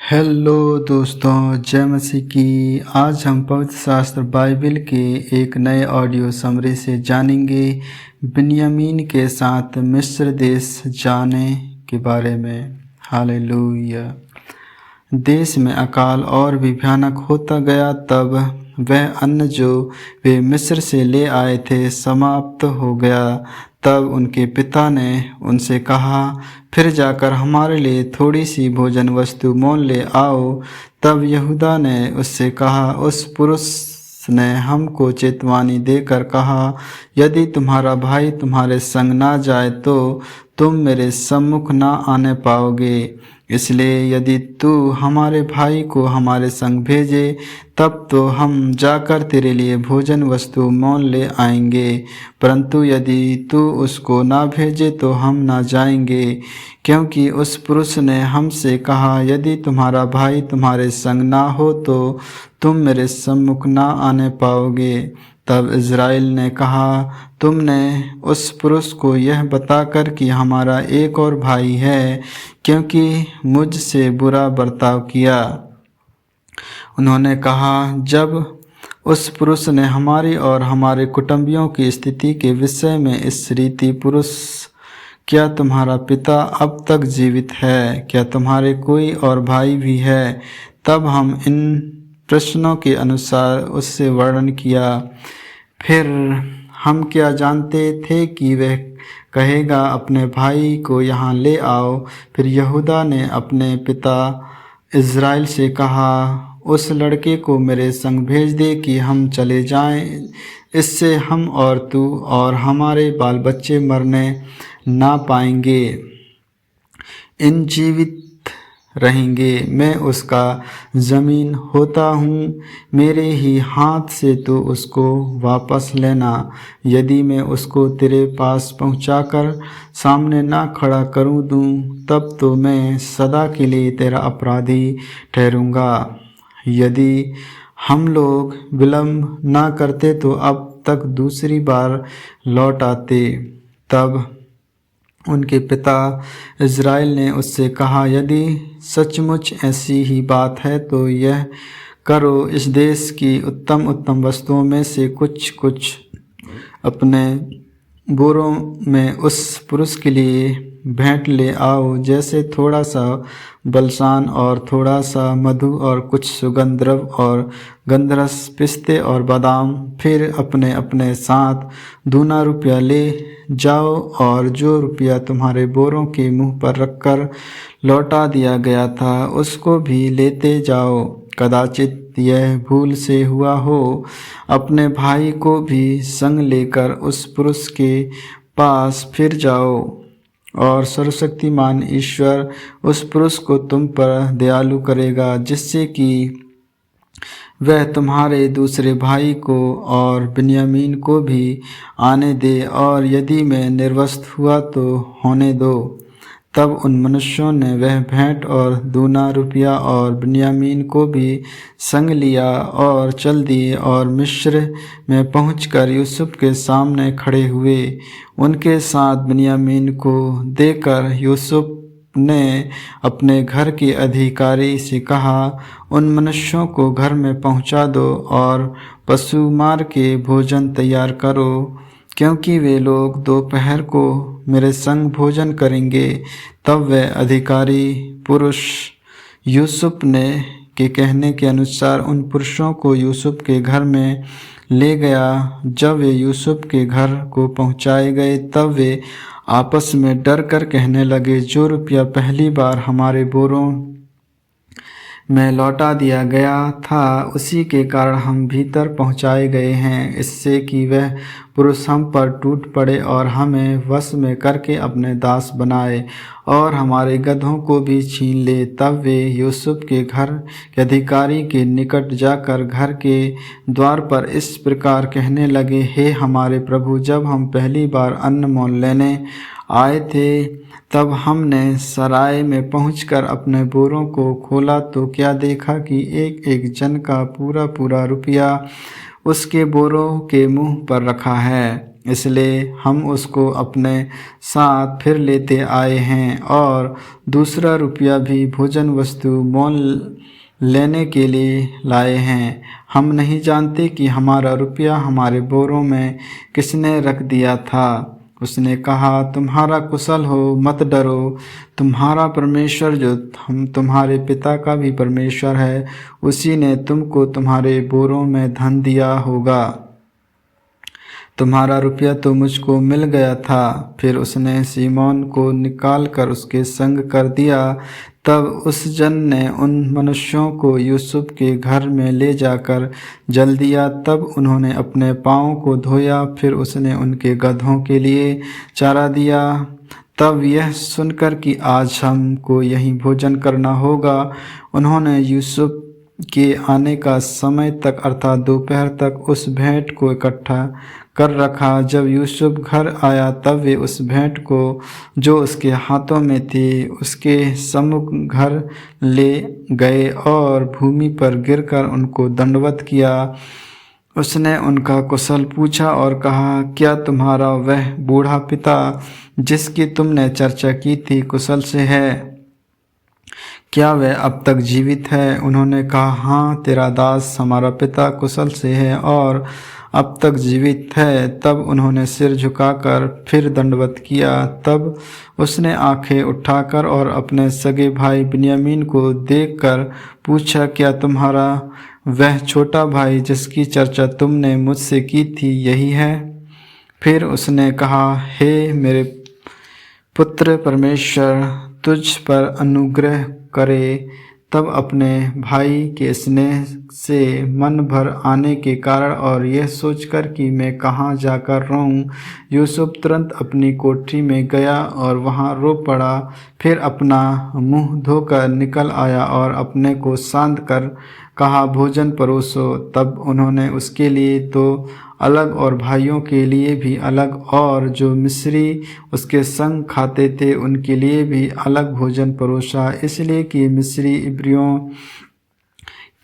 Hello दोस्तों, जय मसीह की। आज हम पवित्र शास्त्र बाइबल के एक नए ऑडियो समरी से जानेंगे बिन्यामीन के साथ मिस्र देश जाने के बारे में। हालेलुया। देश में अकाल और भी भयानक होता गया। तब वह अन्न जो वे मिस्र से ले आए थे समाप्त हो गया। तब उनके पिता ने उनसे कहा, फिर जाकर हमारे लिए थोड़ी सी भोजन वस्तु मोल ले आओ। तब यहूदा ने उससे कहा, उस पुरुष ने हमको चेतावनी देकर कहा, यदि तुम्हारा भाई तुम्हारे संग ना जाए तो तुम मेरे सम्मुख ना आने पाओगे। इसलिए यदि तू हमारे भाई को हमारे संग भेजे तब तो हम जाकर तेरे लिए भोजन वस्तु मोल ले आएंगे, परंतु यदि तू उसको ना भेजे तो हम ना जाएंगे, क्योंकि उस पुरुष ने हमसे कहा, यदि तुम्हारा भाई तुम्हारे संग ना हो तो तुम मेरे सम्मुख ना आने पाओगे। तब इज़राइल ने कहा, तुमने उस पुरुष को यह बताकर कि हमारा एक और भाई है, क्योंकि मुझसे बुरा बर्ताव किया। उन्होंने कहा, जब उस पुरुष ने हमारी और हमारे कुटुंबियों की स्थिति के विषय में इस रीति, पुरुष, क्या तुम्हारा पिता अब तक जीवित है? क्या तुम्हारे कोई और भाई भी है? तब हम इन प्रश्नों के अनुसार उससे वर्णन किया। फिर हम क्या जानते थे कि वह कहेगा, अपने भाई को यहाँ ले आओ। फिर यहूदा ने अपने पिता इज़राइल से कहा, उस लड़के को मेरे संग भेज दे कि हम चले जाएं, इससे हम और तू और हमारे बाल बच्चे मरने ना पाएंगे, इन जीवित रहेंगे। मैं उसका ज़मीन होता हूँ, मेरे ही हाथ से तो उसको वापस लेना। यदि मैं उसको तेरे पास पहुँचाकर सामने ना खड़ा करूँ दूँ, तब तो मैं सदा के लिए तेरा अपराधी ठहरूँगा। यदि हम लोग विलम्ब ना करते तो अब तक दूसरी बार लौट आते। तब उनके पिता इज़राइल ने उससे कहा, यदि सचमुच ऐसी ही बात है तो यह करो, इस देश की उत्तम उत्तम वस्तुओं में से कुछ कुछ अपने बोरों में उस पुरुष के लिए भेंट ले आओ, जैसे थोड़ा सा बलसान और थोड़ा सा मधु और कुछ सुगंध द्रव्य और गंधरस, पिस्ते और बादाम। फिर अपने अपने साथ दूना रुपया ले जाओ, और जो रुपया तुम्हारे बोरों के मुंह पर रखकर लौटा दिया गया था उसको भी लेते जाओ। कदाचित यह भूल से हुआ हो। अपने भाई को भी संग लेकर उस पुरुष के पास फिर जाओ, और सर्वशक्तिमान ईश्वर उस पुरुष को तुम पर दयालु करेगा, जिससे कि वह तुम्हारे दूसरे भाई को और बिन्यामीन को भी आने दे, और यदि मैं निर्वस्त्र हुआ तो होने दो। तब उन मनुष्यों ने वह भेंट और दूना रुपया और बिन्यामीन को भी संग लिया और चल दिए, और मिस्र में पहुंचकर यूसुफ के सामने खड़े हुए। उनके साथ बिन्यामीन को देकर यूसुफ ने अपने घर के अधिकारी से कहा, उन मनुष्यों को घर में पहुंचा दो और पशु मार के भोजन तैयार करो, क्योंकि वे लोग दोपहर को मेरे संग भोजन करेंगे। तब वह अधिकारी पुरुष यूसुफ ने के कहने के अनुसार उन पुरुषों को यूसुफ के घर में ले गया। जब वे यूसुफ के घर को पहुंचाए गए, तब वे आपस में डर कर कहने लगे, जो रुपया पहली बार हमारे बोरों में लौटा दिया गया था, उसी के कारण हम भीतर पहुंचाए गए हैं, इससे कि वह पुरुष हम पर टूट पड़े और हमें वश में करके अपने दास बनाए और हमारे गधों को भी छीन ले। तब वे यूसुफ के घर के अधिकारी के निकट जाकर घर के द्वार पर इस प्रकार कहने लगे, हे हमारे प्रभु, जब हम पहली बार अन्न मोल लेने आए थे, तब हमने सराय में पहुंचकर अपने बोरों को खोला तो क्या देखा कि एक एक जन का पूरा पूरा रुपया उसके बोरों के मुंह पर रखा है। इसलिए हम उसको अपने साथ फिर लेते आए हैं और दूसरा रुपया भी भोजन वस्तु मोल लेने के लिए लाए हैं। हम नहीं जानते कि हमारा रुपया हमारे बोरों में किसने रख दिया था। उसने कहा, तुम्हारा कुशल हो, मत डरो। तुम्हारा परमेश्वर जो हम तुम्हारे पिता का भी परमेश्वर है, उसी ने तुमको तुम्हारे बोरों में धन दिया होगा। तुम्हारा रुपया तो मुझको मिल गया था। फिर उसने सीमोन को निकाल कर उसके संग कर दिया। तब उस जन ने उन मनुष्यों को यूसुफ के घर में ले जाकर जल दिया। तब उन्होंने अपने पाँव को धोया। फिर उसने उनके गधों के लिए चारा दिया। तब यह सुनकर कि आज हमको यहीं भोजन करना होगा, उन्होंने यूसुफ के आने का समय तक अर्थात दोपहर तक उस भेंट को इकट्ठा कर रखा। जब यूसुफ घर आया तब वे उस भेंट को जो उसके हाथों में थी उसके सम्मुख घर ले गए और भूमि पर गिरकर उनको दंडवत किया। उसने उनका कुशल पूछा और कहा, क्या तुम्हारा वह बूढ़ा पिता जिसकी तुमने चर्चा की थी कुशल से है? क्या वह अब तक जीवित है? उन्होंने कहा, हाँ, तेरा दास हमारा पिता कुशल से है और अब तक जीवित है। तब उन्होंने सिर झुकाकर फिर दंडवत किया। तब उसने आंखें उठाकर और अपने सगे भाई बिन्यामीन को देखकर पूछा, क्या तुम्हारा वह छोटा भाई जिसकी चर्चा तुमने मुझसे की थी यही है? फिर उसने कहा, हे मेरे पुत्र, परमेश्वर तुझ पर अनुग्रह करे। तब अपने भाई के स्नेह से मन भर आने के कारण और यह सोचकर कि मैं कहाँ जाकर रहूं, यूसुफ तुरंत अपनी कोठरी में गया और वहाँ रो पड़ा। फिर अपना मुंह धोकर निकल आया और अपने को शांत कर कहा, भोजन परोसो। तब उन्होंने उसके लिए तो अलग और भाइयों के लिए भी अलग और जो मिस्री उसके संग खाते थे उनके लिए भी अलग भोजन परोसा, इसलिए कि मिस्री इब्रियों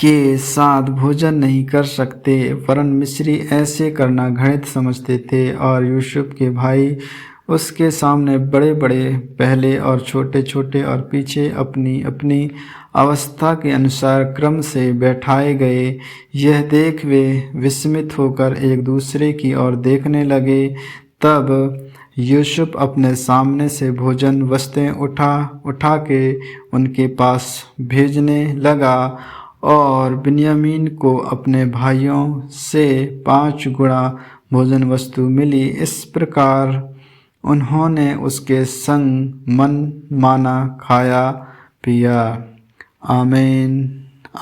के साथ भोजन नहीं कर सकते, वरन मिस्री ऐसे करना घृणित समझते थे। और यूसुफ के भाई उसके सामने बड़े बड़े पहले और छोटे छोटे और पीछे अपनी अपनी अवस्था के अनुसार क्रम से बैठाए गए। यह देख वे विस्मित होकर एक दूसरे की ओर देखने लगे। तब यूसुफ अपने सामने से भोजन वस्तुएं उठा के उनके पास भेजने लगा और बिन्यामीन को अपने भाइयों से 5 गुणा भोजन वस्तु मिली। इस प्रकार उन्होंने उसके संग मन माना खाया पिया। आमीन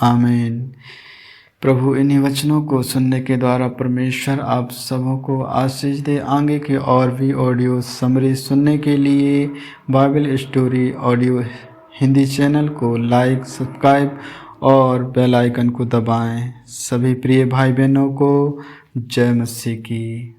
आमीन। प्रभु इन्हीं वचनों को सुनने के द्वारा परमेश्वर आप सबों को आशीष दे। आगे के और भी ऑडियो समरी सुनने के लिए Bible story audio Hindi channel को लाइक, सब्सक्राइब और बेल आइकन को दबाएं। सभी प्रिय भाई बहनों को जय मसीह की।